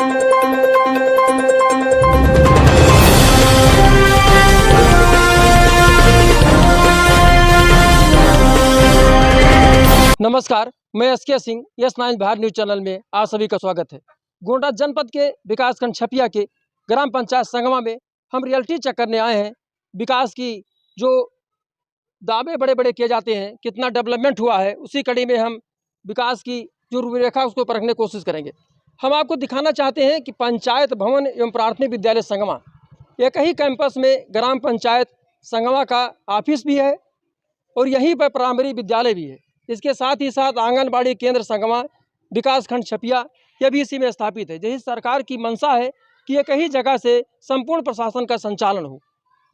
नमस्कार, मैं SK Singh, yes 9 Bihar news channel में आप सभी का स्वागत है। गोंडा जनपद के विकासखंड छपिया के ग्राम पंचायत संगमा में हम रियलिटी चेक करने आए हैं। विकास की जो दावे बड़े बड़े किए जाते हैं, कितना डेवलपमेंट हुआ है, उसी कड़ी में हम विकास की जो रूपरेखा उसको परखने की कोशिश करेंगे। हम आपको दिखाना चाहते हैं कि पंचायत भवन एवं प्राथमिक विद्यालय संगमा, एक ही कैंपस में ग्राम पंचायत संगमा का ऑफिस भी है और यहीं पर प्राइमरी विद्यालय भी है। इसके साथ ही साथ आंगनबाड़ी केंद्र संगमा विकासखंड छपिया यह भी इसी में स्थापित है। यही सरकार की मंशा है कि एक ही जगह से संपूर्ण प्रशासन का संचालन हो।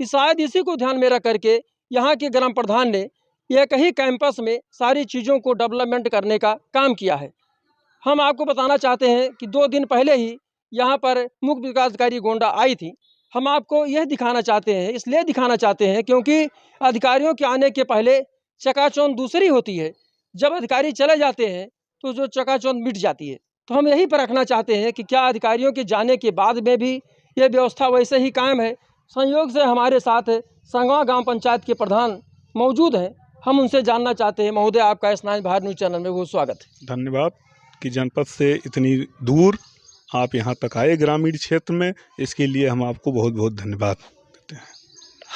शायद इसी को ध्यान में रख करके यहाँ के ग्राम प्रधान ने एक ही कैंपस में सारी चीज़ों को डेवलपमेंट करने का काम किया है। हम आपको बताना चाहते हैं कि 2 दिन पहले ही यहाँ पर मुख्य विकास अधिकारी गोंडा आई थी। हम आपको यह दिखाना चाहते हैं, इसलिए दिखाना चाहते हैं क्योंकि अधिकारियों के आने के पहले चकाचौंध दूसरी होती है। जब अधिकारी चले जाते हैं तो जो चकाचौंध मिट जाती है। तो हम यही परखना चाहते हैं कि क्या अधिकारियों के जाने के बाद में भी ये व्यवस्था वैसे ही कायम है। संयोग से हमारे साथ संगमा ग्राम पंचायत के प्रधान मौजूद हैं। हम उनसे जानना चाहते हैं। महोदय, आपका यस 9 बिहार न्यूज चैनल में बहुत स्वागत है। धन्यवाद कि जनपद से इतनी दूर आप यहाँ तक आए ग्रामीण क्षेत्र में, इसके लिए हम आपको बहुत बहुत धन्यवाद देते हैं।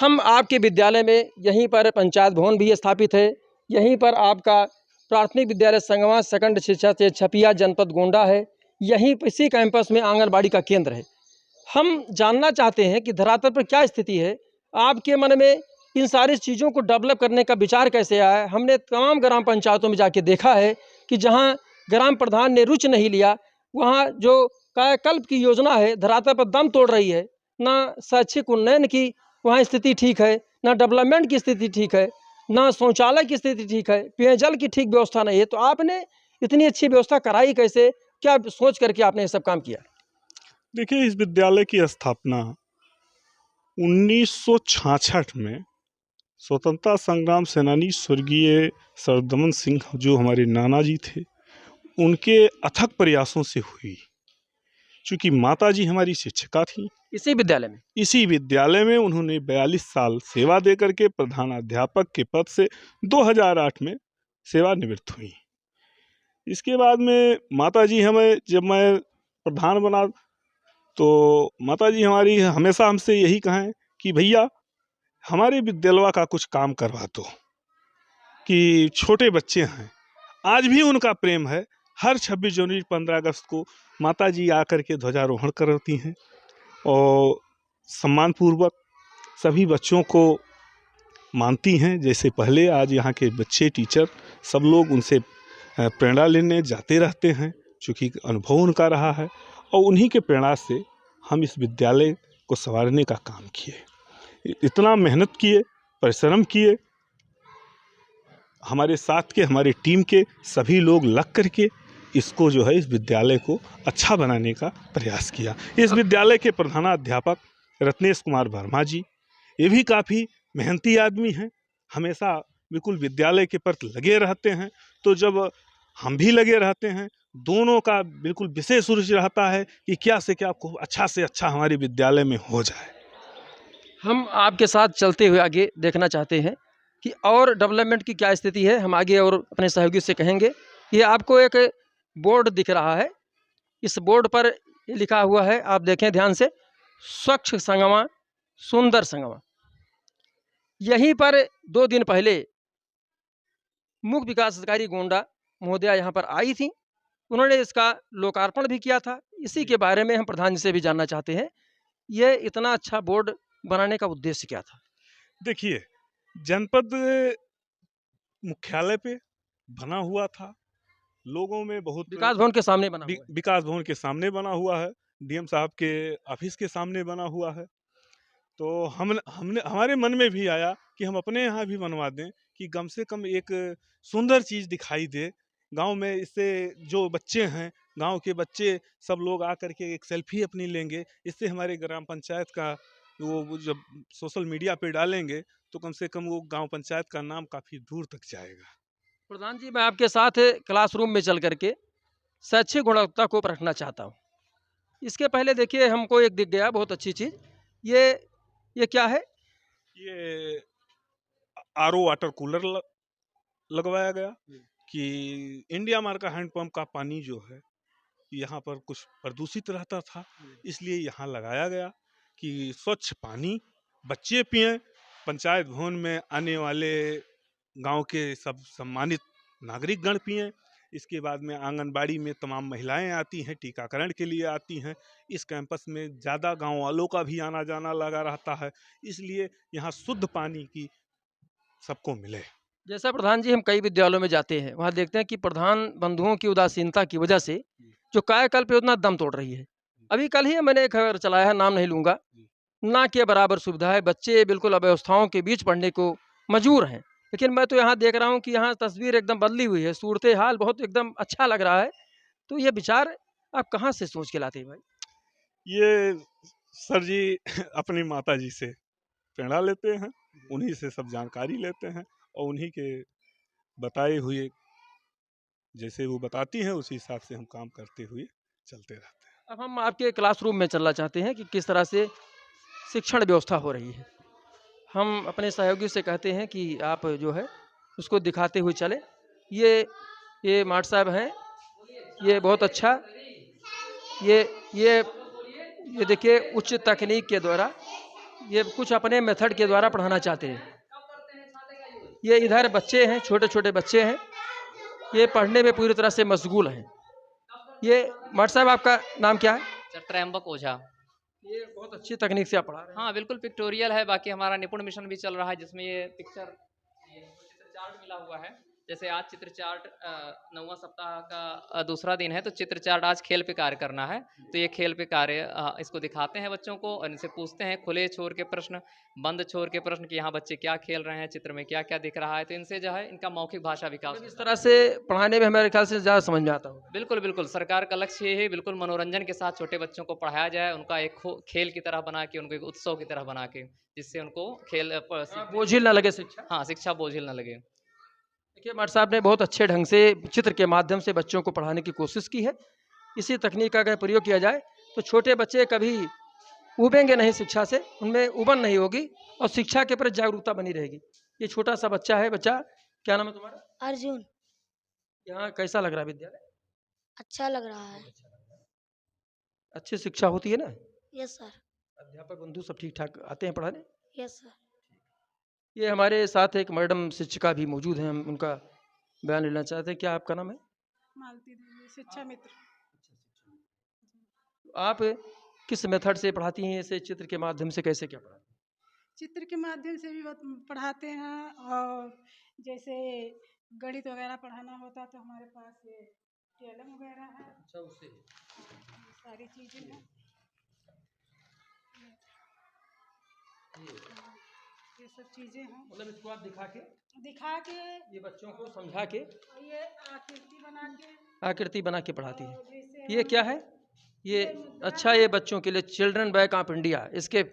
हम आपके विद्यालय में यहीं पर पंचायत भवन भी स्थापित है, यहीं पर आपका प्राथमिक विद्यालय संगमा सेकंड शिक्षा से छपिया जनपद गोंडा है, यहीं इसी कैंपस में आंगनबाड़ी का केंद्र है। हम जानना चाहते हैं कि धरातल पर क्या स्थिति है, आपके मन में इन सारी चीज़ों को डेवलप करने का विचार कैसे आया है। हमने तमाम ग्राम पंचायतों में जाके देखा है कि जहाँ ग्राम प्रधान ने रुचि नहीं लिया, वहाँ जो कायाकल्प की योजना है धरातल पर दम तोड़ रही है। ना शैक्षिक उन्नयन की वहाँ स्थिति ठीक है, ना डेवलपमेंट की स्थिति ठीक है, ना शौचालय की स्थिति ठीक है, पेयजल की ठीक व्यवस्था नहीं है। तो आपने इतनी अच्छी व्यवस्था कराई कैसे, क्या सोच करके आपने ये सब काम किया? देखिए, इस विद्यालय की स्थापना 1966 में स्वतंत्रता संग्राम सेनानी स्वर्गीय सरदमन सिंह, जो हमारे नाना जी थे, उनके अथक प्रयासों से हुई। चूँकि माता जी हमारी शिक्षिका थी, इसी विद्यालय में उन्होंने 42 साल सेवा दे करके प्रधानाध्यापक के पद से 2008 में सेवानिवृत्त हुई। इसके बाद में माता जी हमें, जब मैं प्रधान बना तो माता जी हमारी हमेशा हमसे यही कहें कि भैया हमारे विद्यालय का कुछ काम करवा दो, कि छोटे बच्चे हैं। आज भी उनका प्रेम है। हर 26 जनवरी 15 अगस्त को माता जी आकर के ध्वजारोहण करती हैं और सम्मानपूर्वक सभी बच्चों को मानती हैं। जैसे पहले, आज यहाँ के बच्चे, टीचर सब लोग उनसे प्रेरणा लेने जाते रहते हैं, चूँकि अनुभव उनका रहा है। और उन्हीं के प्रेरणा से हम इस विद्यालय को संवारने का काम किए। इतना मेहनत किए, परिश्रम किए, हमारे साथ के, हमारे टीम के सभी लोग लग करके इसको जो है, इस विद्यालय को अच्छा बनाने का प्रयास किया। इस विद्यालय के प्रधानाध्यापक रत्नेश कुमार वर्मा जी, ये भी काफ़ी मेहनती आदमी हैं, हमेशा बिल्कुल विद्यालय के प्रति लगे रहते हैं। तो जब हम भी लगे रहते हैं, दोनों का बिल्कुल विशेष रुचि रहता है कि क्या से क्या खूब अच्छा से अच्छा हमारे विद्यालय में हो जाए। हम आपके साथ चलते हुए आगे देखना चाहते हैं कि और डेवलपमेंट की क्या स्थिति है। हम आगे और अपने सहयोगी से कहेंगे। ये आपको एक बोर्ड दिख रहा है, इस बोर्ड पर लिखा हुआ है, आप देखें ध्यान से, स्वच्छ संगमा सुंदर संगमा। यहीं पर 2 दिन पहले मुख्य विकास अधिकारी गोंडा महोदया यहाँ पर आई थी, उन्होंने इसका लोकार्पण भी किया था। इसी के बारे में हम प्रधान जी से भी जानना चाहते हैं, ये इतना अच्छा बोर्ड बनाने का उद्देश्य क्या था? देखिए, जनपद मुख्यालय पे बना हुआ था, लोगों में बहुत विकास भवन के सामने बना हुआ है। विकास भवन के सामने बना हुआ है, डीएम साहब के ऑफिस के सामने बना हुआ है। तो हमने हमारे मन में भी आया कि हम अपने यहाँ भी बनवा दें, कि कम से कम एक सुंदर चीज़ दिखाई दे गांव में। इससे जो बच्चे हैं, गांव के बच्चे सब लोग आकर के एक सेल्फी अपनी लेंगे। इससे हमारे ग्राम पंचायत का वो जब सोशल मीडिया पे डालेंगे तो कम से कम वो गांव पंचायत का नाम काफ़ी दूर तक जाएगा। प्रधान जी, मैं आपके साथ क्लासरूम में चल करके शैक्षिक गुणवत्ता को परखना चाहता हूँ। इसके पहले देखिए हमको एक दिख गया बहुत अच्छी चीज़, ये क्या है? ये आरओ वाटर कूलर लगवाया गया कि इंडिया मार का हैंडपंप का पानी जो है यहाँ पर कुछ प्रदूषित रहता था, इसलिए यहाँ लगाया गया कि स्वच्छ पानी बच्चे पिएं, पंचायत भवन में आने वाले गांव के सब सम्मानित नागरिक गण पिएं। इसके बाद में आंगनबाड़ी में तमाम महिलाएं आती हैं, टीकाकरण के लिए आती हैं। इस कैंपस में ज़्यादा गांव वालों का भी आना जाना लगा रहता है, इसलिए यहाँ शुद्ध पानी की सबको मिले। जैसा प्रधान जी हम कई विद्यालयों में जाते हैं, वहाँ देखते हैं कि प्रधान बंधुओं की उदासीनता की वजह से जो कायाकल्प योजना दम तोड़ रही है। अभी कल ही मैंने एक खबर चलाया है, नाम नहीं लूँगा, ना के बराबर सुविधा है, बच्चे बिल्कुल अव्यवस्थाओं के बीच पढ़ने को मजबूर हैं। लेकिन मैं तो यहाँ देख रहा हूँ कि यहाँ तस्वीर एकदम बदली हुई है, सूरत हाल बहुत एकदम अच्छा लग रहा है। तो ये विचार आप कहाँ से सोच के लाते हैं भाई? ये सर जी अपनी माता जी से प्रेरणा लेते हैं, उन्हीं से सब जानकारी लेते हैं और उन्हीं के बताए हुए जैसे वो बताती हैं उसी हिसाब से हम काम करते हुए चलते रहते हैं। अब हम आपके क्लासरूम में चलना चाहते हैं कि किस तरह से शिक्षण व्यवस्था हो रही है। हम अपने सहयोगी से कहते हैं कि आप जो है उसको दिखाते हुए चले। ये माट साहब हैं, ये बहुत अच्छा, ये ये ये देखिए उच्च तकनीक के द्वारा ये कुछ अपने मेथड के द्वारा पढ़ाना चाहते हैं। ये इधर बच्चे हैं, छोटे छोटे बच्चे हैं, ये पढ़ने में पूरी तरह से मशगूल हैं। ये माट साहब आपका नाम क्या है? सर त्रयंबक ओझा। ये बहुत अच्छी तकनीक से आप पढ़ा रहे हैं। हाँ बिल्कुल पिक्टोरियल है, बाकी हमारा निपुण मिशन भी चल रहा है जिसमें ये चित्र चार्ट मिला हुआ है। जैसे आज चित्र चार्ट 9वां सप्ताह का दूसरा दिन है, तो चित्र चार्ट आज खेल पे कार्य करना है। तो ये खेल पे कार्य इसको दिखाते हैं बच्चों को और इनसे पूछते हैं खुले छोर के प्रश्न, बंद छोर के प्रश्न कि यहाँ बच्चे क्या खेल रहे हैं, चित्र में क्या क्या दिख रहा है। तो इनसे जो है इनका मौखिक भाषा विकास इस तरह से पढ़ाने में हमारे ख्याल से ज़्यादा समझ में आता होगा। बिल्कुल बिल्कुल सरकार का लक्ष्य ये है बिल्कुल मनोरंजन के साथ छोटे बच्चों को पढ़ाया जाए, उनका एक खेल की तरह बना के, उनको एक उत्सव की तरह बना के, जिससे उनको खेल बोझिल ना लगे शिक्षा। हाँ शिक्षा बोझिल न लगे। देखिए माट साहब ने बहुत अच्छे ढंग से चित्र के माध्यम से बच्चों को पढ़ाने की कोशिश की है। इसी तकनीक का अगर प्रयोग किया जाए तो छोटे बच्चे कभी उबेंगे नहीं शिक्षा से, उनमें उबन नहीं होगी और शिक्षा के प्रति जागरूकता बनी रहेगी। ये छोटा सा बच्चा है, बच्चा क्या नाम है तुम्हारा? अर्जुन। यहाँ कैसा लग रहा है विद्यालय? अच्छा लग रहा है। अच्छी शिक्षा होती है ना? Yes sir. अध्यापक बंधु सब ठीक ठाक आते हैं पढ़ाने? Yes sir. ये हमारे साथ एक मैडम शिक्षिका भी मौजूद हैं, हम उनका बयान लेना चाहते हैं। क्या आपका नाम है? मालती देवी, शिक्षा मित्र। आप किस मेथड से पढ़ाती हैं? इसे चित्र के माध्यम से कैसे क्या पढ़ाती हैं? चित्र के माध्यम से भी पढ़ाते हैं और जैसे गणित वगैरह पढ़ाना होता तो हमारे पास ये टेलम वगैरह है। अच्छा, उससे सारी चीज़ें हैं। ये सब चीज़ें हैं। मतलब इसको आप दिखा के ये बच्चों को समझा के ये आकृति बना के पढ़ाती है। और जैसे ये क्या है? ये अच्छा, ये बच्चों के लिए चिल्ड्रन बैंक ऑफ इंडिया, इसके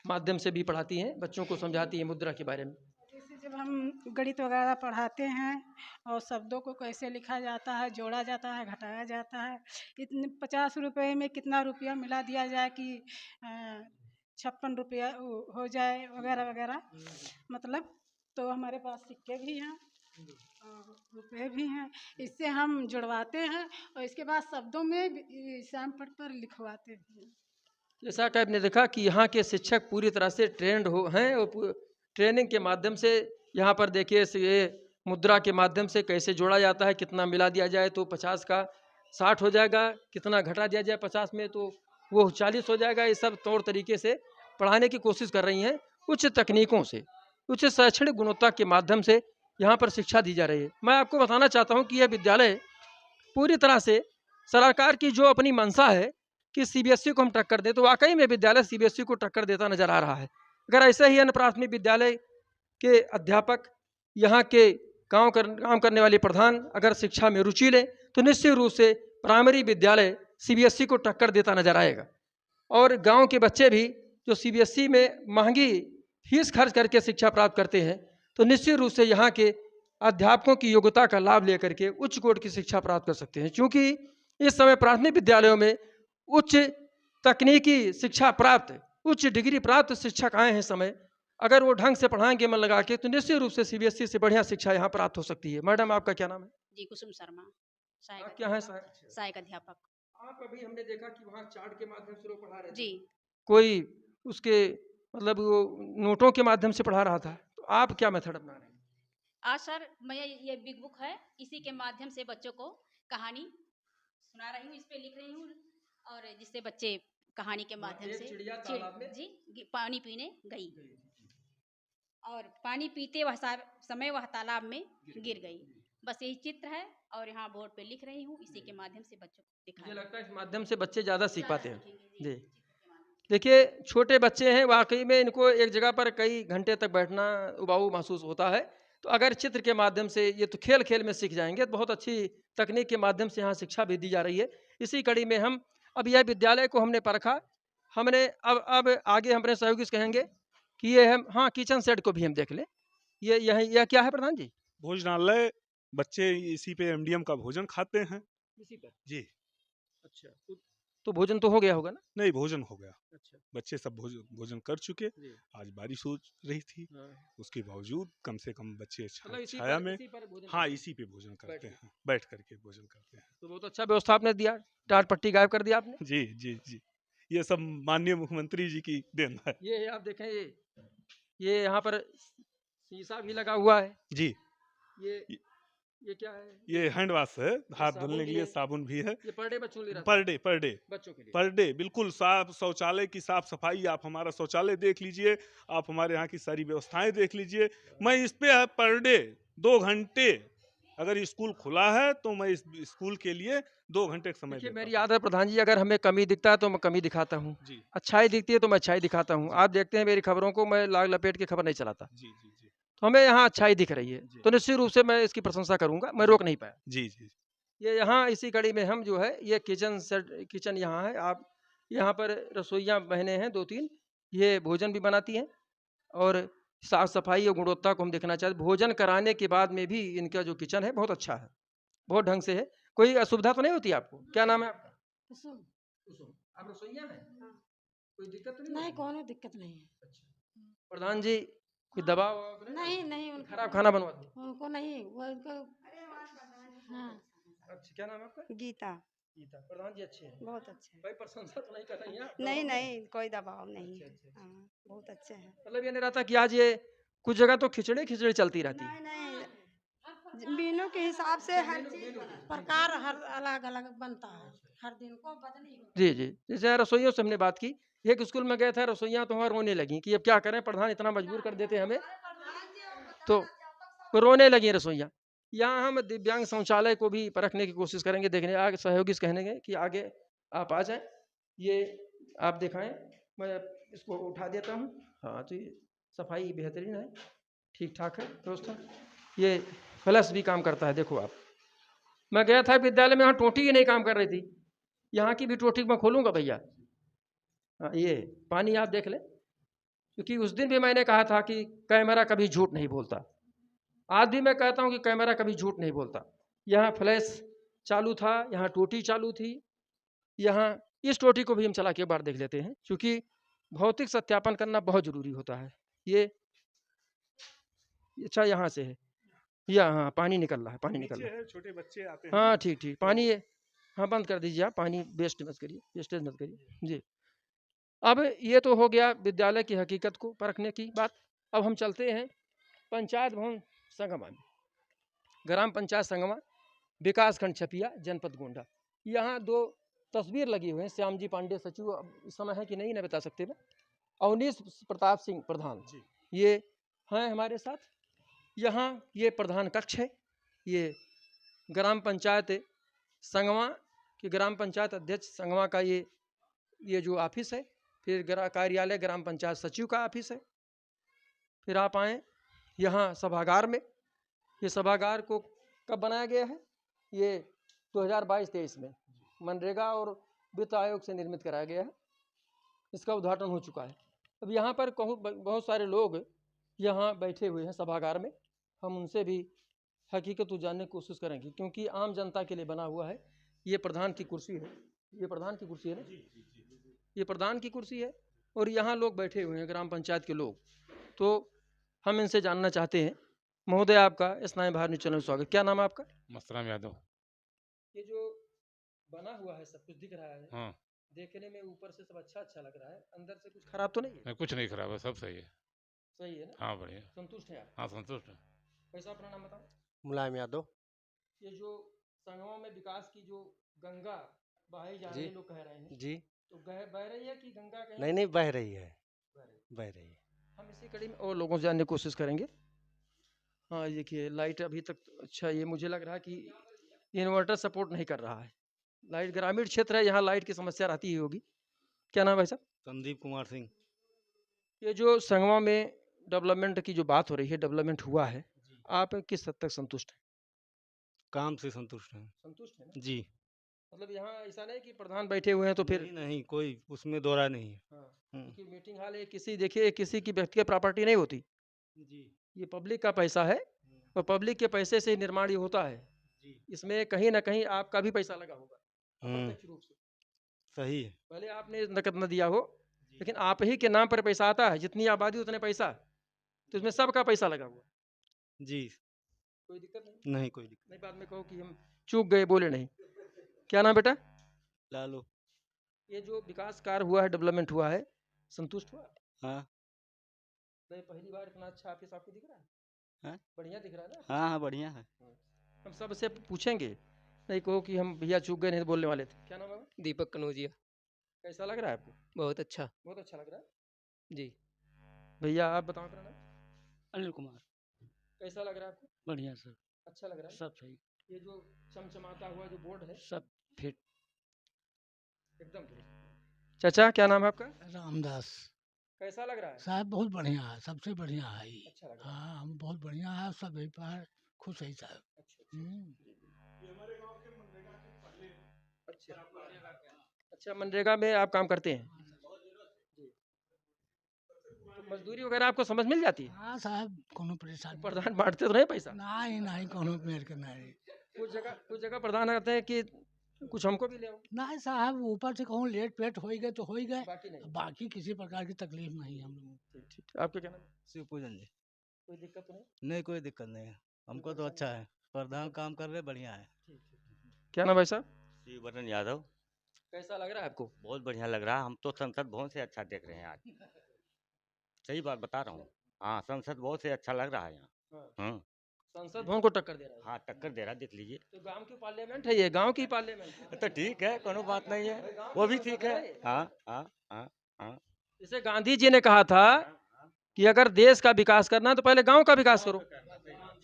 माध्यम से भी पढ़ाती हैं, बच्चों को समझाती है मुद्रा के बारे में। जैसे जब हम गणित वगैरह पढ़ाते हैं और शब्दों को कैसे लिखा जाता है, जोड़ा जाता है, घटाया जाता है, इतने 50 रुपये में कितना रुपया मिला दिया जाए कि 56 रुपया हो जाए वगैरह वगैरह। मतलब तो हमारे पास सिक्के भी हैं और रुपये भी हैं, इससे हम जुड़वाते हैं और इसके बाद शब्दों में श्याम पट पर लिखवाते हैं। जैसा कि आपने देखा कि यहाँ के शिक्षक पूरी तरह से ट्रेंड हैं और ट्रेनिंग के माध्यम से यहाँ पर देखिए ये मुद्रा के माध्यम से कैसे जोड़ा जाता है, कितना मिला दिया जाए तो 50 का 60 हो जाएगा, कितना घटा दिया जाए 50 में तो वो 40 हो जाएगा। ये सब तौर तरीके से पढ़ाने की कोशिश कर रही हैं, उच्च तकनीकों से, उच्च शैक्षणिक गुणवत्ता के माध्यम से यहाँ पर शिक्षा दी जा रही है। मैं आपको बताना चाहता हूँ कि यह विद्यालय पूरी तरह से सरकार की जो अपनी मंशा है कि सीबीएसई को हम टक्कर दें, तो वाकई में विद्यालय सीबीएसई को टक्कर देता नजर आ रहा है। अगर ऐसे ही अन्य प्राथमिक विद्यालय के अध्यापक, यहाँ के काम करने वाले प्रधान अगर शिक्षा में रुचि लें तो निश्चित रूप से प्राइमरी विद्यालय सीबीएसई को टक्कर देता नजर आएगा। और गाँव के बच्चे भी जो सीबीएसई में महंगी फीस खर्च करके शिक्षा प्राप्त करते हैं, तो निश्चित रूप से यहाँ के अध्यापकों की योग्यता का लाभ लेकर के उच्च कोटि की शिक्षा प्राप्त कर सकते हैं। क्योंकि इस समय प्राथमिक विद्यालयों में उच्च तकनीकी शिक्षा प्राप्त, उच्च डिग्री प्राप्त शिक्षक आए हैं समय, अगर वो ढंग से पढ़ाएंगे मन लगा के, तो निश्चित रूप से सीबीएसई से बढ़िया शिक्षा यहाँ प्राप्त हो सकती है। मैडम, आपका क्या नाम है? जी, कुसुम शर्मा, सहायक आप क्या है? सहायक अध्यापक। आप अभी हमने देखा कि वहाँ चार्ट के माध्यम से लोग पढ़ा रहे थे, जी, कोई उसके मतलब वो नोटों के माध्यम से पढ़ा रहा था, तो आप क्या मेथड अपना रहे हैं? आज सर मैं ये बिग बुक है, इसी के माध्यम से बच्चों को कहानी सुना रही हूँ, इस पे लिख रही हूँ, और जिससे बच्चे कहानी के माध्यम एक से चिड़िया तालाब में पानी पीने गई, और पानी पीते वह समय वह तालाब में गिर गई। बस यही चित्र है, और यहाँ बोर्ड पे लिख रही हूँ, इसी के माध्यम से बच्चों को दिखा मुझे रही हूँ। लगता है इस माध्यम से बच्चे ज़्यादा सीख पाते हैं। सीखेंगे जी, चित्र के माध्यम से। देखिए छोटे बच्चे हैं, वाकई में इनको एक जगह पर कई घंटे तक बैठना उबाऊ महसूस होता है, तो अगर चित्र के माध्यम से, ये तो खेल खेल में सीख जाएंगे, तो बहुत अच्छी तकनीक के माध्यम से यहाँ शिक्षा भी दी जा रही है। इसी कड़ी में हम अब यह विद्यालय को हमने परखा, हमने अब आगे हमारे सहयोगी से कहेंगे कि ये हम, हाँ, किचन सेट को भी हम देख लें। ये यह क्या है प्रधान जी? भोजनालय, बच्चे इसी पे एमडीएम का भोजन खाते हैं। इसी पर। जी। अच्छा, तो भोजन तो हो गया होगा ना? नहीं, भोजन हो गया, अच्छा बच्चे सब भोजन कर चुके। जी, आज बारिश हो रही थी, हाँ। उसके बावजूद कम से कम बच्चे मतलब इसी छाया पर में, इसी पर भोजन हाँ, करते हैं। इसी पे भोजन करते बैठ हैं, बैठ करके भोजन करते हैं। तो बहुत अच्छा व्यवस्था आपने दिया, टाट पट्टी गायब कर दिया आपने। जी जी जी, ये सब माननीय मुख्यमंत्री जी की देन है। ये आप देखें, ये यहाँ पर शीशा भी लगा हुआ है। जी, ये ये क्या है? ये हैंड वॉश है, हाथ साबुन धुलने के भी लिए है। साबुन भी है। ये पर डे बच्चों के लिए रहता पर है, डे पर डे बच्चों के लिए। पर डे बिल्कुल साफ, शौचालय की साफ सफाई, आप हमारा शौचालय देख लीजिए, आप हमारे यहाँ की सारी व्यवस्थाएं देख लीजिए। मैं इस पे पर डे 2 घंटे, अगर स्कूल खुला है तो मैं इस स्कूल के लिए 2 घंटे का समय देखिए देता मेरी हूँ। आदत है प्रधान जी, अगर हमें कमी दिखता है तो मैं कमी दिखाता हूँ, जी अच्छाई दिखती है तो मैं अच्छाई दिखाता हूँ। जी। आप देखते हैं मेरी खबरों को, मैं लाग लपेट के खबर नहीं चलाता, जी जी जी तो हमें यहाँ अच्छाई दिख रही है, जी तो निश्चित रूप से मैं इसकी प्रशंसा करूंगा, मैं रोक नहीं पाया। जी जी ये यहाँ इसी कड़ी में हम जो है, ये किचन सेट, किचन यहाँ है। आप यहाँ पर रसोइयाँ बहनें हैं 2-3, ये भोजन भी बनाती हैं, और साफ सफाई और गुणवत्ता को हम देखना चाहते हैं। भोजन कराने के बाद में भी इनका जो किचन है बहुत अच्छा है, बहुत ढंग से है। कोई असुविधा तो नहीं होती आपको? क्या नाम है आपका? कुसुम। कुसुम। आप रसोइया हैं? हाँ। कोई दिक्कत तो नहीं नहीं, होती? कोनो दिक्कत नहीं है। अच्छा। प्रधान जी कोई दबाव वबाव तो नहीं? नहीं नहीं, उनको खराब खाना बनवाते हैं? उनको नहीं, वो उनको। हाँ। अच्छा, क्या नाम है आपका? गीता। गीता। प्रधान जी अच्छे हैं, बहुत अच्छे भाई प्रशंसा तो नहीं कर रही हैं आप? नहीं दबाव में? नहीं, कोई दबाव नहीं। अच्छा अच्छा अच्छा। हाँ, बहुत अच्छे हैं। मतलब ये नहीं रहता कि आज ये कुछ जगह तो खिचड़ी खिचड़ी चलती रहती है। नहीं नहीं, मीनू के हिसाब से हर चीज प्रकार हर अलग अलग बनता है, हर दिन को बदली होती जी जी, जैसे रसोइयों से हमने बात की, एक स्कूल में गए थे, रसोइयाँ तो वहाँ रोने लगी कि अब क्या करें, प्रधान इतना मजबूर कर देते हैं हमें, तो वो रोने लगी रसोइयाँ। यहाँ हम दिव्यांग शौचालय को भी परखने की कोशिश करेंगे, देखने आगे सहयोगी से कहने कि आगे आप आ जाएं, ये आप दिखाएं, मैं इसको उठा देता हूँ। हाँ, तो ये सफाई बेहतरीन है, ठीक ठाक है व्यवस्था। ये फ्लश भी काम करता है, देखो आप। मैं गया था विद्यालय में, वहाँ टोटी ही नहीं काम कर रही थी, यहाँ की भी टोटी मैं खोलूँगा भैया। हाँ, ये पानी आप देख लें, क्योंकि उस दिन भी मैंने कहा था कि कैमरा कभी झूठ नहीं बोलता, आज भी मैं कहता हूँ कि कैमरा कभी झूठ नहीं बोलता। यहाँ फ्लैश चालू था, यहाँ टोटी चालू थी, यहाँ इस टोटी को भी हम चला के एक बार देख लेते हैं, क्योंकि भौतिक सत्यापन करना बहुत ज़रूरी होता है। ये अच्छा यहाँ से है, या हाँ पानी निकल रहा है, पानी निकल नीचे रहा है। है, छोटे बच्चे आते हैं। हाँ ठीक ठीक, पानी ये, हाँ बंद कर दीजिए आप, पानी वेस्ट मत करिए, वेस्टेज मत करिए जी। अब ये तो हो गया विद्यालय की हकीकत को परखने की बात। अब हम चलते हैं पंचायत भवन संगमा में, ग्राम पंचायत संगमा, विकास खंड छपिया, जनपद गोंडा। यहाँ 2 तस्वीर लगी हुई हैं, श्याम जी पांडे सचिव, अब इस समय है कि नहीं बता सकते मैं, अवनीश प्रताप सिंह प्रधान जी। ये हैं हमारे साथ। यहाँ ये प्रधान कक्ष है, ये ग्राम पंचायत संगमा की ग्राम पंचायत अध्यक्ष संगमा का ये जो ऑफिस है, फिर कार्यालय ग्राम पंचायत सचिव का ऑफिस है। फिर आप आएँ यहाँ सभागार में, ये सभागार को कब बनाया गया है? ये 2022-23 में मनरेगा और वित्त आयोग से निर्मित कराया गया है, इसका उद्घाटन हो चुका है। अब यहाँ पर बहुत सारे लोग यहाँ बैठे हुए हैं सभागार में, हम उनसे भी हकीकत को जानने की कोशिश करेंगे, क्योंकि आम जनता के लिए बना हुआ है। ये प्रधान की कुर्सी है, ये प्रधान की कुर्सी है ना? ये प्रधान की कुर्सी है और यहाँ लोग बैठे हुए हैं, ग्राम पंचायत के लोग। तो हम इनसे जानना चाहते हैं। महोदय, आपका S9 भारत न्यूज़ चैनल में स्वागत। क्या नाम है आपका? मस्तराम यादव। ये जो बना हुआ है, सब कुछ दिख रहा है, हाँ, देखने में ऊपर से सब अच्छा अच्छा लग रहा है, अंदर से कुछ खराब तो नहीं है? नहीं कुछ नहीं खराब है, सब सही है। सही है ना? हाँ बढ़िया। संतुष्ट हैं आप? हाँ संतुष्ट है। कैसा, अपना नाम बताओ। मुलायम यादव। ये जो संगमों में विकास की जो गंगा बहाई जा रही है, लोग कह रहे हैं, जी, तो बह रही है कि गंगा कहीं नहीं बह रही है, बह रही है? बह रही है। हम इसी कड़ी में और लोगों से जानने की कोशिश करेंगे। हाँ, ये देखिए लाइट अभी तक अच्छा, ये मुझे लग रहा है कि इन्वर्टर सपोर्ट नहीं कर रहा है। लाइट, ग्रामीण क्षेत्र है, यहाँ लाइट की समस्या रहती ही होगी। क्या नाम है साहब? संदीप कुमार सिंह। ये जो संगमा में डेवलपमेंट की जो बात हो रही है, डेवलपमेंट हुआ है, आप किस हद तक संतुष्ट हैं? काम से संतुष्ट हैं। संतुष्ट है ना? जी। मतलब यहाँ ऐसा नहीं कि प्रधान बैठे हुए हैं तो फिर नहीं कोई उसमें दोहरा नहीं है। हाँ, हम्म। क्योंकि मीटिंग हॉल है, किसी देखिए किसी की व्यक्तिगत प्रॉपर्टी नहीं होती, जी ये पब्लिक का पैसा है और पब्लिक के पैसे से ही निर्माण ये होता है। जी। इसमें कहीं ना कहीं आपका भी पैसा लगा होगा अप्रत्यक्ष रूप से। सही है। भले आपने नकद न दिया हो, लेकिन आप ही के नाम पर पैसा आता है, जितनी आबादी उतने पैसा, तो इसमें सबका पैसा लगा हुआ। जी। कोई दिक्कत नहीं? नहीं कोई दिक्कत। नहीं, बाद में कहो कि हम चूक गए, बोले नहीं। क्या नाम बेटा? लालू। ये जो विकास कार्य हुआ है, डेवलपमेंट हुआ है, संतुष्ट हुआ? हाँ नहीं, पहली बार इतना अच्छा ऑफिस आपको दिख रहा है? हाँ? बढ़िया दिख रहा है ना? हाँ हाँ बढ़िया है। हम सबसे पूछेंगे, नहीं कहो कि हम भैया चूक गए, नहीं तो बोलने वाले थे। क्या नाम है? दीपक कनौजिया। कैसा लग रहा है आपको? बहुत अच्छा। बहुत अच्छा लग रहा है जी। भैया। आप बताओ अपना नाम। अनिल कुमार। कैसा लग रहा है आपको? बढ़िया सर, अच्छा लग रहा है? सब सही, ये जो चमचमाता हुआ जो बोर्ड है, सब फिट। एकदम फिट। चाचा, क्या नाम है आपका? रामदास कैसा लग रहा है? साहब बहुत बढ़िया है, सबसे बढ़िया है ये। अच्छा लग रहा है? हाँ, हम बहुत बढ़िया है, सब यही पर खुश है साहब। अच्छा हम्म। अच्छा, मनरेगा में आप काम करते हैं? जी। तो मजदूरी वगैरह आपको समझ मिल जाती है? हाँ साहब, कोनो परेशानी प्रधान बांटते तो नहीं पैसा? नहीं, नहीं कोनो मेर के नहीं। कुछ जगह प्रधान कहते हैं कि कुछ हमको भी ले आओ, नहीं साहब, ऊपर से कहूँ लेट पेट हो ही गए तो हो ही गए, बाकी नहीं। बाकी किसी प्रकार की तकलीफ नहीं है हम लोगों को। ठीक ठीक। आपका क्या नाम है? शिव पूजन जी। कोई दिक्कत तो नहीं? नहीं कोई दिक्कत नहीं है, हमको तो अच्छा है, प्रधान काम कर रहे बढ़िया है। ठीक ठीक। क्या नाम है साहब? शिववरण यादव। कैसा लग रहा है आपको? बहुत बढ़िया लग रहा है, हम तो संसद भवन से अच्छा देख रहे हैं आज। सही बात बता रहा हूँ। हाँ, संसद बहुत से अच्छा लग रहा है यहाँ। हाँ। संसद भवन को टक्कर दे रहा है? हाँ टक्कर दे रहा, देख लीजिए। तो गांव की पार्लियामेंट है, ये गांव की पार्लियामेंट है। तो ठीक है, कोनो बात नहीं है, वो भी ठीक है। हाँ हाँ हाँ हाँ। जैसे गांधी जी ने कहा था कि अगर देश का विकास करना है तो पहले गांव का विकास करो।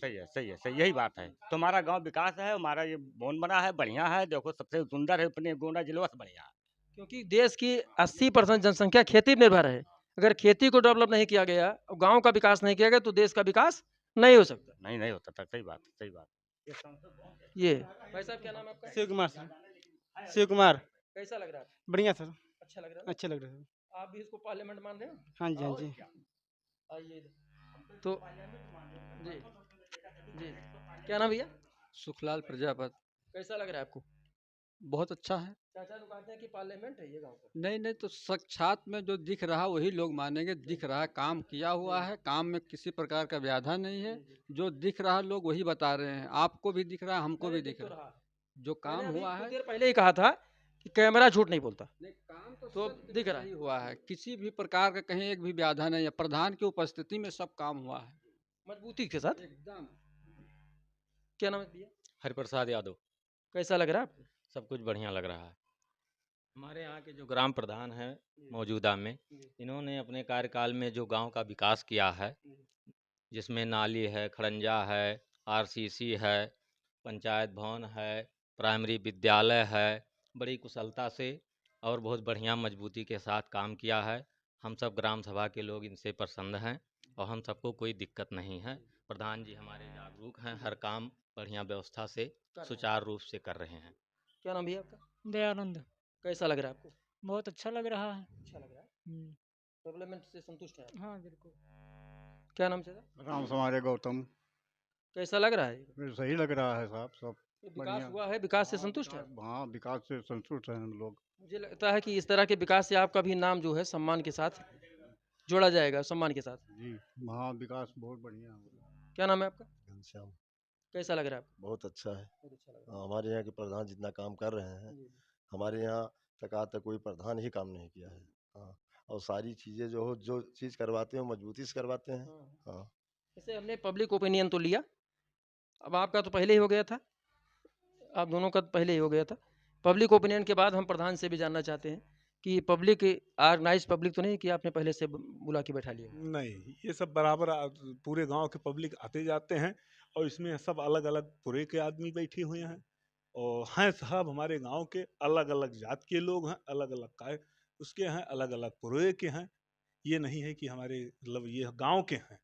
सही है सही है सही, यही बात है। तुम्हारा गांव विकास है, हमारा ये भवन बना है, बढ़िया है, देखो सबसे सुंदर है अपने गोंडा जिला से बढ़िया है। क्योंकि देश की 80% जनसंख्या खेती पर निर्भर है। अगर खेती को डेवलप नहीं किया गया और गांव का विकास नहीं किया गया तो देश का विकास नहीं हो सकता। नहीं होता था, सही बात सही बात। ये भाई साहब, क्या नाम है आपका? शिव कुमार सर। शिव कुमार। कैसा लग रहा है? बढ़िया सर। अच्छा लग रहा है? अच्छे लग रहे हैं। आप भी इसको पार्लियामेंट मान रहे हो? हाँ जी हाँ जी। आइए तो जी जी। क्या नाम भैया? सुखलाल प्रजापत। कैसा लग रहा है आपको? बहुत अच्छा है। चाचा तो कहते हैं कि पार्लियामेंट है ये गांव का। नहीं तो साक्षात में जो दिख रहा वही लोग मानेंगे। दिख रहा है, काम किया हुआ है, काम में किसी प्रकार का व्याधा नहीं है। जो दिख रहा लोग वही बता रहे हैं, आपको भी दिख रहा है, हमको भी दिख रहा है। जो काम हुआ है, देर पहले ही कहा था कि कैमरा झूठ नहीं बोलता। नहीं, काम तो दिख रहा ही हुआ है, किसी भी प्रकार का कहीं एक भी व्याधा नहीं है। प्रधान की उपस्थिति में सब काम हुआ है मजबूती के साथ एकदम। क्या नाम है भैया? हरिप्रसाद यादव। कैसा लग रहा है आपको? सब कुछ बढ़िया लग रहा है। हमारे यहाँ के जो ग्राम प्रधान हैं मौजूदा में, इन्होंने अपने कार्यकाल में जो गांव का विकास किया है, जिसमें नाली है, खड़ंजा है, आरसीसी है, पंचायत भवन है, प्राइमरी विद्यालय है, बड़ी कुशलता से और बहुत बढ़िया मजबूती के साथ काम किया है। हम सब ग्राम सभा के लोग इनसे प्रसन्न हैं और हम सबको कोई दिक्कत नहीं है। प्रधान जी हमारे जागरूक हैं, हर काम बढ़िया व्यवस्था से सुचारू रूप से कर रहे हैं। क्या नाम भैया आपका? दयानंद। कैसा लग रहा है आपको? बहुत अच्छा लग रहा है। अच्छा लग रहा है? डेवलपमेंट से संतुष्ट है आप? हाँ बिल्कुल। क्या नाम से? राम समारे गौतम। कैसा लग रहा है? सही लग रहा है साहब, सब विकास बढ़िया। हुआ है, विकास से संतुष्ट है? हाँ, विकास से संतुष्ट हैं हम लोग। मुझे लगता है कि इस तरह के विकास से आपका भी नाम जो है सम्मान के साथ जोड़ा जाएगा, सम्मान के साथ। जी, हाँ, विकास बहुत बढ़िया है। क्या नाम है आपका? घनश्याम। कैसा लग रहा है आपको? बहुत अच्छा है। बहुत अच्छा लग रहा है। हमारे यहाँ के प्रधान जितना काम कर रहे हैं, जी। हमारे यहाँ तक आज तक कोई प्रधान ही काम नहीं किया है। हाँ, और सारी चीज़ें जो चीज़ करवाते हैं वो मजबूती से करवाते हैं। हाँ। जैसे हमने पब्लिक ओपिनियन तो लिया, अब आपका तो पहले ही हो गया था, आप दोनों का तो पहले ही हो गया था। पब्लिक ओपिनियन के बाद हम प्रधान से भी जानना चाहते हैं कि पब्लिक ऑर्गेनाइज पब्लिक तो नहीं कि आपने पहले से बुला के बैठा लिया? नहीं, ये सब बराबर पूरे गांव के पब्लिक आते जाते हैं और इसमें सब अलग अलग पुरे के आदमी बैठे हुए हैं और हैं सब हमारे गांव के अलग अलग जात के लोग हैं, अलग अलग का उसके हैं, अलग अलग पुरे के हैं। ये नहीं है कि हमारे मतलब ये गांव के हैं,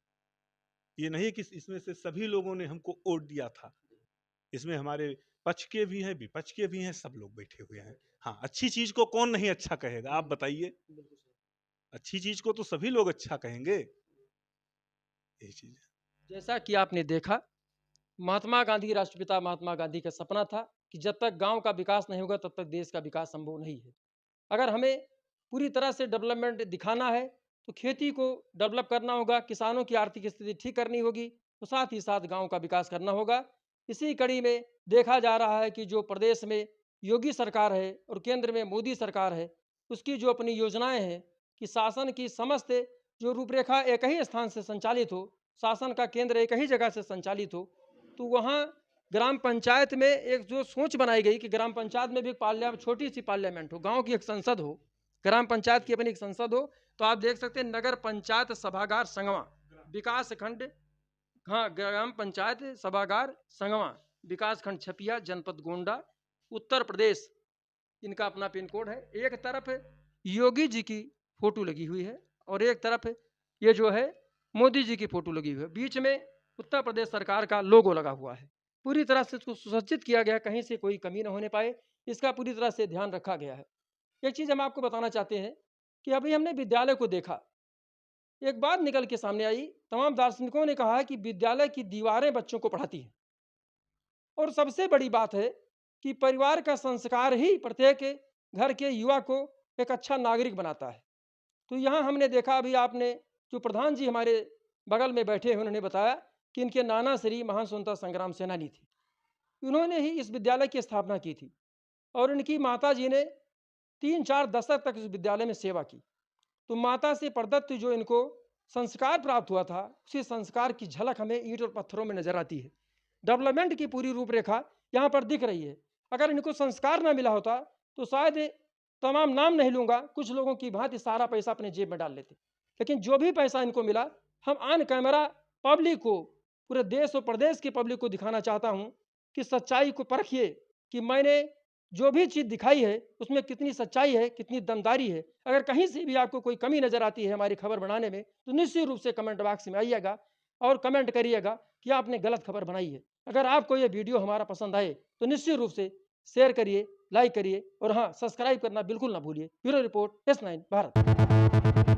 ये नहीं कि इसमें से सभी लोगों ने हमको वोट दिया था। इसमें हमारे पक्ष के भी हैं, विपक्ष के भी हैं, सब लोग बैठे हुए हैं। हाँ, अच्छी चीज को कौन नहीं अच्छा कहेगा, आप बताइए? अच्छी चीज को तो सभी लोग अच्छा कहेंगे। यही चीज है। जैसा कि आपने देखा, महात्मा गांधी, राष्ट्रपिता महात्मा गांधी का सपना था कि जब तक गांव का विकास नहीं होगा तब तक देश का विकास संभव नहीं है। अगर हमें पूरी तरह से डेवलपमेंट दिखाना है तो खेती को डेवलप करना होगा, किसानों की आर्थिक स्थिति ठीक करनी होगी, तो साथ ही साथ गांव का विकास करना होगा। इसी कड़ी में देखा जा रहा है कि जो प्रदेश में योगी सरकार है और केंद्र में मोदी सरकार है, उसकी जो अपनी योजनाएं हैं कि शासन की समस्त जो रूपरेखा एक ही स्थान से संचालित हो, शासन का केंद्र एक ही जगह से संचालित हो, तो वहाँ ग्राम पंचायत में एक जो सोच बनाई गई कि ग्राम पंचायत में भी छोटी सी पार्लियामेंट हो, गांव की एक संसद हो, ग्राम पंचायत की अपनी एक संसद हो। तो आप देख सकते हैं नगर पंचायत सभागार संगवा विकास खंड, हाँ, ग्राम पंचायत सभागार संगवा विकास खंड छपिया, जनपद गोंडा, उत्तर प्रदेश, इनका अपना पिन कोड है। एक तरफ योगी जी की फोटो लगी हुई है और एक तरफ ये जो है मोदी जी की फोटो लगी हुई है, बीच में उत्तर प्रदेश सरकार का लोगो लगा हुआ है। पूरी तरह से इसको सुसज्जित किया गया, कहीं से कोई कमी न होने पाए, इसका पूरी तरह से ध्यान रखा गया है। एक चीज़ हम आपको बताना चाहते हैं कि अभी हमने विद्यालय को देखा, एक बात निकल के सामने आई, तमाम दार्शनिकों ने कहा है कि विद्यालय की दीवारें बच्चों को पढ़ाती हैं, और सबसे बड़ी बात है कि परिवार का संस्कार ही प्रत्येक घर के युवा को एक अच्छा नागरिक बनाता है। तो यहाँ हमने देखा, अभी आपने जो प्रधान जी हमारे बगल में बैठे हैं उन्होंने बताया कि इनके नाना श्री महान स्वतंत्रता संग्राम सेनानी थी, उन्होंने ही इस विद्यालय की स्थापना की थी और इनकी माता जी ने 3-4 दशक तक इस विद्यालय में सेवा की। तो माता से प्रदत्त जो इनको संस्कार प्राप्त हुआ था, उसी संस्कार की झलक हमें ईंट और पत्थरों में नजर आती है। डेवलपमेंट की पूरी रूपरेखा यहाँ पर दिख रही है। अगर इनको संस्कार ना मिला होता तो शायद तमाम नाम नहीं लूँगा, कुछ लोगों की भांति सारा पैसा अपने जेब में डाल लेते, लेकिन जो भी पैसा इनको मिला, हम ऑन कैमरा पब्लिक को, पूरे देश और प्रदेश के पब्लिक को दिखाना चाहता हूँ कि सच्चाई को परखिए कि मैंने जो भी चीज़ दिखाई है उसमें कितनी सच्चाई है, कितनी दमदारी है। अगर कहीं से भी आपको कोई कमी नज़र आती है हमारी खबर बनाने में, तो निश्चित रूप से कमेंट बॉक्स में आइएगा और कमेंट करिएगा कि आपने गलत खबर बनाई है। अगर आपको ये वीडियो हमारा पसंद आए तो निश्चित रूप से शेयर करिए, लाइक करिए और हाँ, सब्सक्राइब करना बिल्कुल ना भूलिए। Bureau report S9 Bharat.